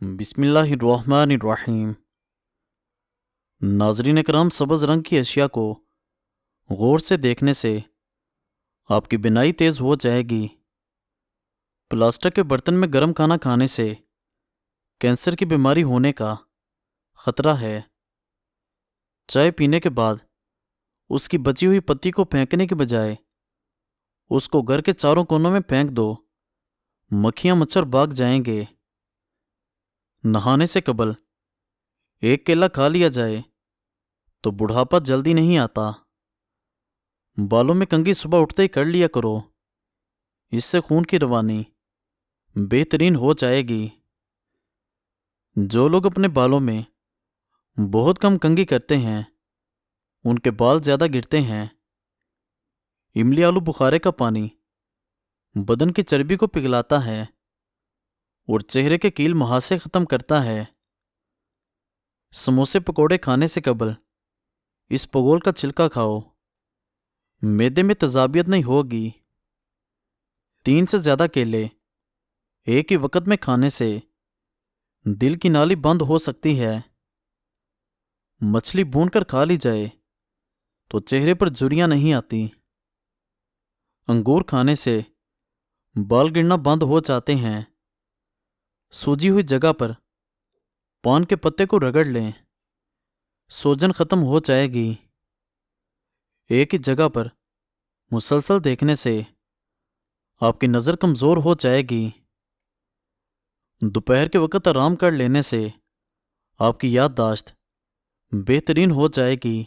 بسم اللہ الرحمن الرحیم۔ ناظرین کرام، سبز رنگ کی اشیاء کو غور سے دیکھنے سے آپ کی بینائی تیز ہو جائے گی۔ پلاسٹک کے برتن میں گرم کھانا کھانے سے کینسر کی بیماری ہونے کا خطرہ ہے۔ چائے پینے کے بعد اس کی بچی ہوئی پتی کو پھینکنے کے بجائے اس کو گھر کے چاروں کونوں میں پھینک دو، مکھیاں مچھر بھاگ جائیں گے۔ نہانے سے قبل ایک کیلا کھا لیا جائے تو بڑھاپا جلدی نہیں آتا۔ بالوں میں کنگھی صبح اٹھتے ہی کر لیا کرو، اس سے خون کی روانی بہترین ہو جائے گی۔ جو لوگ اپنے بالوں میں بہت کم کنگھی کرتے ہیں ان کے بال زیادہ گرتے ہیں۔ املی آلو بخارے کا پانی بدن کی چربی کو پگھلاتا ہے اور چہرے کے کیل مہاسے ختم کرتا ہے۔ سموسے پکوڑے کھانے سے قبل اس پگول کا چھلکا کھاؤ، معدے میں تیزابیت نہیں ہوگی۔ 3 سے زیادہ کیلے ایک ہی وقت میں کھانے سے دل کی نالی بند ہو سکتی ہے۔ مچھلی بھون کر کھا لی جائے تو چہرے پر جھریاں نہیں آتی۔ انگور کھانے سے بال گرنا بند ہو جاتے ہیں۔ سوجی ہوئی جگہ پر پان کے پتے کو رگڑ لیں، سوجن ختم ہو جائے گی۔ ایک ہی جگہ پر مسلسل دیکھنے سے آپ کی نظر کمزور ہو جائے گی۔ دوپہر کے وقت آرام کر لینے سے آپ کی یادداشت بہترین ہو جائے گی۔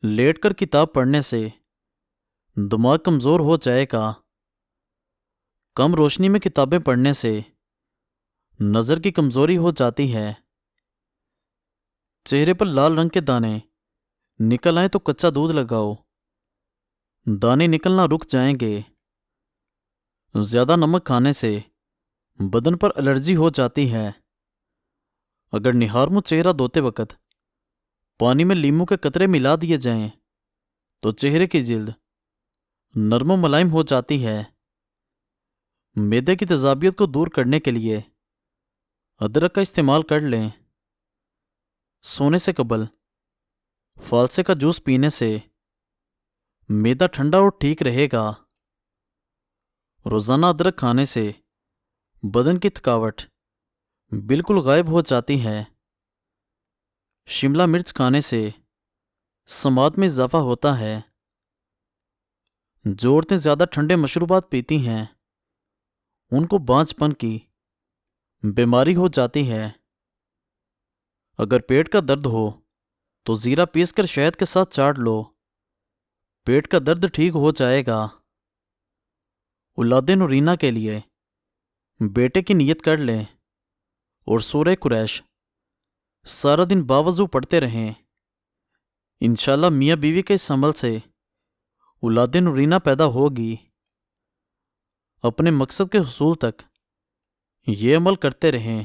لیٹ کر کتاب پڑھنے سے دماغ کمزور ہو جائے گا۔ کم روشنی میں کتابیں پڑھنے سے نظر کی کمزوری ہو جاتی ہے۔ چہرے پر لال رنگ کے دانے نکل آئیں تو کچا دودھ لگاؤ، دانے نکلنا رک جائیں گے۔ زیادہ نمک کھانے سے بدن پر الرجی ہو جاتی ہے۔ اگر نہار منہ چہرہ دھوتے وقت پانی میں لیموں کے قطرے ملا دیے جائیں تو چہرے کی جلد نرم و ملائم ہو جاتی ہے۔ معدے کی تیزابیت کو دور کرنے کے لیے ادرک کا استعمال کر لیں۔ سونے سے قبل فالسے کا جوس پینے سے معدہ ٹھنڈا اور ٹھیک رہے گا۔ روزانہ ادرک کھانے سے بدن کی تھکاوٹ بالکل غائب ہو جاتی ہے۔ شملہ مرچ کھانے سے سماعت میں اضافہ ہوتا ہے۔ جو عورتیں زیادہ ٹھنڈے مشروبات پیتی ہیں ان کو بانجھ پن کی بیماری ہو جاتی ہے۔ اگر پیٹ کا درد ہو تو زیرہ پیس کر شہد کے ساتھ چاٹ لو، پیٹ کا درد ٹھیک ہو جائے گا۔ اولاد نورینہ کے لیے بیٹے کی نیت کر لیں اور سورہ قریش سارا دن باوضو پڑھتے رہیں۔ انشاءاللہ میاں بیوی کے اس عمل سے اولاد نورینہ پیدا ہوگی۔ اپنے مقصد کے حصول تک یہ عمل کرتے رہیں۔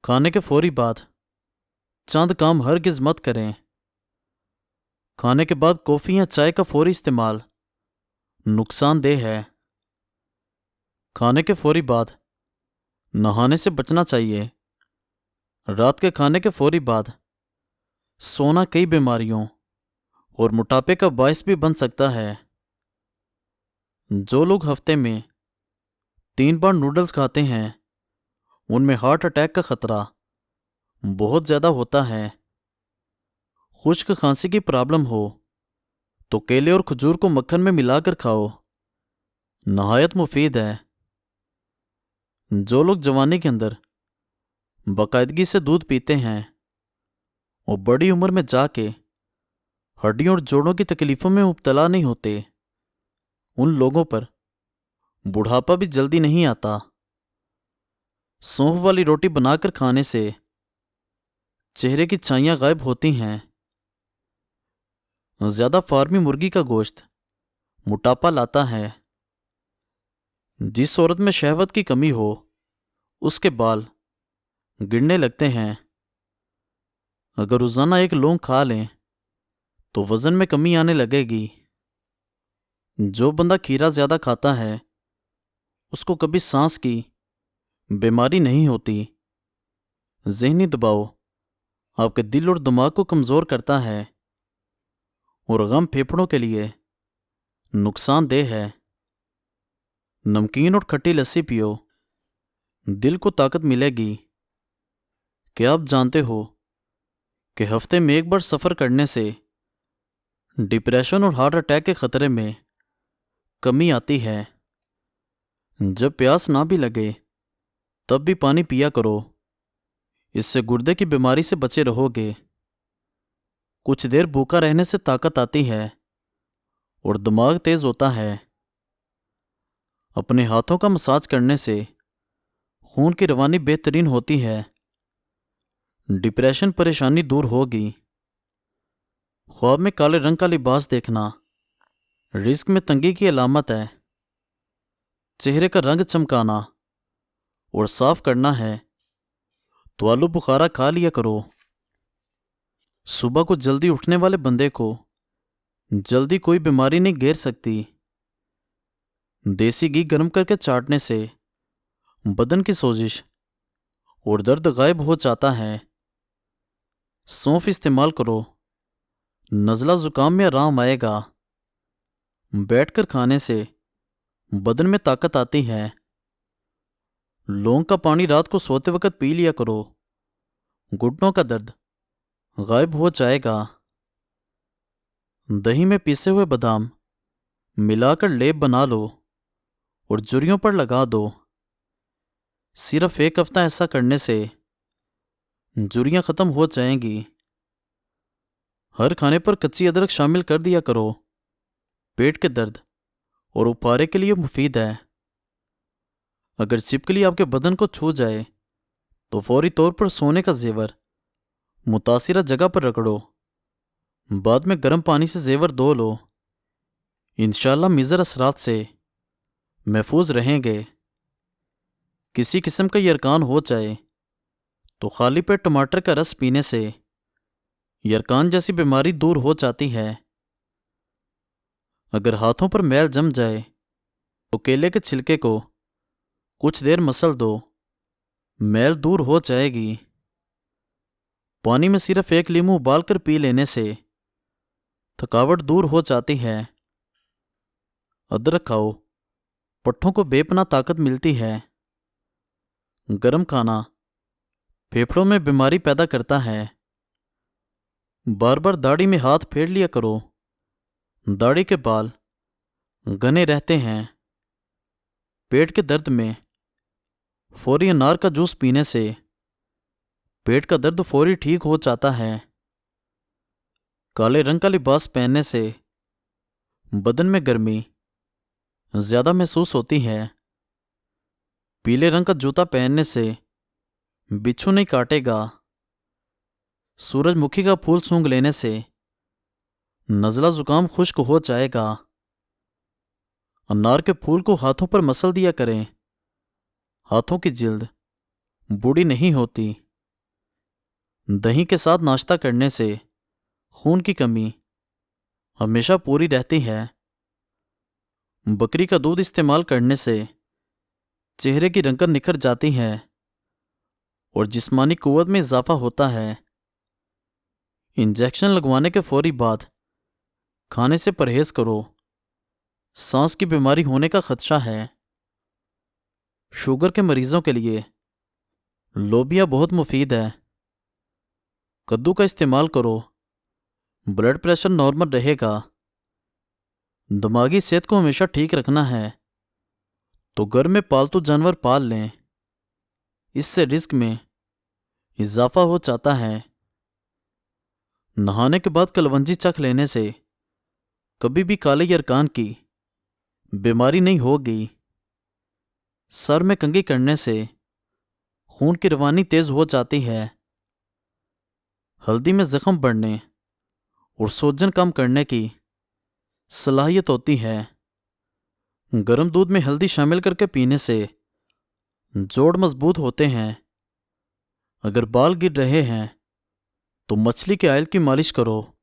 کھانے کے فوری بعد چند کام ہرگز مت کریں۔ کھانے کے بعد کافی یا چائے کا فوری استعمال نقصان دہ ہے۔ کھانے کے فوری بعد نہانے سے بچنا چاہیے۔ رات کے کھانے کے فوری بعد سونا کئی بیماریوں اور موٹاپے کا باعث بھی بن سکتا ہے۔ جو لوگ ہفتے میں 3 بار نوڈلز کھاتے ہیں ان میں ہارٹ اٹیک کا خطرہ بہت زیادہ ہوتا ہے۔ خشک کھانسی کی پرابلم ہو تو کیلے اور کھجور کو مکھن میں ملا کر کھاؤ، نہایت مفید ہے۔ جو لوگ جوانی کے اندر باقاعدگی سے دودھ پیتے ہیں اور بڑی عمر میں جا کے ہڈیوں اور جوڑوں کی تکلیفوں میں مبتلا نہیں ہوتے، ان لوگوں پر بڑھاپا بھی جلدی نہیں آتا۔ سونف والی روٹی بنا کر کھانے سے چہرے کی چھائیاں غائب ہوتی ہیں۔ زیادہ فارمی مرغی کا گوشت موٹاپا لاتا ہے۔ جس عورت میں شہوت کی کمی ہو اس کے بال گرنے لگتے ہیں۔ اگر روزانہ 1 لونگ کھا لیں تو وزن میں کمی آنے لگے گی۔ جو بندہ کھیرا زیادہ کھاتا ہے اس کو کبھی سانس کی بیماری نہیں ہوتی۔ ذہنی دباؤ آپ کے دل اور دماغ کو کمزور کرتا ہے اور غم پھیپھڑوں کے لیے نقصان دہ ہے۔ نمکین اور کھٹی لسی پیو، دل کو طاقت ملے گی۔ کیا آپ جانتے ہو کہ ہفتے میں ایک بار سفر کرنے سے ڈپریشن اور ہارٹ اٹیک کے خطرے میں کمی آتی ہے؟ جب پیاس نہ بھی لگے تب بھی پانی پیا کرو، اس سے گردے کی بیماری سے بچے رہو گے۔ کچھ دیر بھوکا رہنے سے طاقت آتی ہے اور دماغ تیز ہوتا ہے۔ اپنے ہاتھوں کا مساج کرنے سے خون کی روانی بہترین ہوتی ہے۔ ڈپریشن پریشانی دور ہوگی۔ خواب میں کالے رنگ کا لباس دیکھنا رزق میں تنگی کی علامت ہے۔ چہرے کا رنگ چمکانا اور صاف کرنا ہے تو آلو بخارا کھا لیا کرو۔ صبح کو جلدی اٹھنے والے بندے کو جلدی کوئی بیماری نہیں گھیر سکتی۔ دیسی گھی گرم کر کے چاٹنے سے بدن کی سوزش اور درد غائب ہو جاتا ہے۔ سونف استعمال کرو، نزلہ زکام میں آرام آئے گا۔ بیٹھ کر کھانے سے بدن میں طاقت آتی ہے۔ لونگ کا پانی رات کو سوتے وقت پی لیا کرو، گھٹنوں کا درد غائب ہو جائے گا۔ دہی میں پیسے ہوئے بادام ملا کر لیپ بنا لو اور جھریوں پر لگا دو۔ صرف ایک ہفتہ ایسا کرنے سے جھریاں ختم ہو جائیں گی۔ ہر کھانے پر کچی ادرک شامل کر دیا کرو، پیٹ کے درد اور اپارے کے لیے مفید ہے۔ اگر چھپکلی آپ کے بدن کو چھو جائے تو فوری طور پر سونے کا زیور متاثرہ جگہ پر رگڑو، بعد میں گرم پانی سے زیور دھو لو۔ انشاءاللہ مضر اثرات سے محفوظ رہیں گے۔ کسی قسم کا یرکان ہو جائے تو خالی پیٹ ٹماٹر کا رس پینے سے یرکان جیسی بیماری دور ہو جاتی ہے۔ اگر ہاتھوں پر میل جم جائے تو کیلے کے چھلکے کو کچھ دیر مسل دو، میل دور ہو جائے گی۔ پانی میں صرف ایک لیمو ابال کر پی لینے سے تھکاوٹ دور ہو جاتی ہے۔ ادرک کھاؤ، پٹھوں کو بے پناہ طاقت ملتی ہے۔ گرم کھانا پھیپھڑوں میں بیماری پیدا کرتا ہے۔ بار بار داڑھی میں ہاتھ پھیر لیا کرو، داڑھی کے بال گھنے رہتے ہیں۔ پیٹ کے درد میں فوری انار کا جوس پینے سے پیٹ کا درد فوری ٹھیک ہو جاتا ہے۔ کالے رنگ کا لباس پہننے سے بدن میں گرمی زیادہ محسوس ہوتی ہے۔ پیلے رنگ کا جوتا پہننے سے بچھو نہیں کاٹے گا۔ سورج مکھی کا پھول سونگھ لینے سے نزلہ زکام خشک ہو جائے گا۔ انار کے پھول کو ہاتھوں پر مسل دیا کریں، ہاتھوں کی جلد بوڑھی نہیں ہوتی۔ دہی کے ساتھ ناشتہ کرنے سے خون کی کمی ہمیشہ پوری رہتی ہے۔ بکری کا دودھ استعمال کرنے سے چہرے کی رنگت نکھر جاتی ہے اور جسمانی قوت میں اضافہ ہوتا ہے۔ انجیکشن لگوانے کے فوری بعد کھانے سے پرہیز کرو، سانس کی بیماری ہونے کا خدشہ ہے۔ شوگر کے مریضوں کے لیے لوبیا بہت مفید ہے۔ کدو کا استعمال کرو، بلڈ پریشر نارمل رہے گا۔ دماغی صحت کو ہمیشہ ٹھیک رکھنا ہے تو گھر میں پالتو جانور پال لیں، اس سے رزق میں اضافہ ہو جاتا ہے۔ نہانے کے بعد کلونجی چکھ لینے سے کبھی بھی کالے یرکان کی بیماری نہیں ہوگی۔ سر میں کنگھی کرنے سے خون کی روانی تیز ہو جاتی ہے۔ ہلدی میں زخم بڑھنے اور سوجن کم کرنے کی صلاحیت ہوتی ہے۔ گرم دودھ میں ہلدی شامل کر کے پینے سے جوڑ مضبوط ہوتے ہیں۔ اگر بال گر رہے ہیں تو مچھلی کے آئل کی مالش کرو۔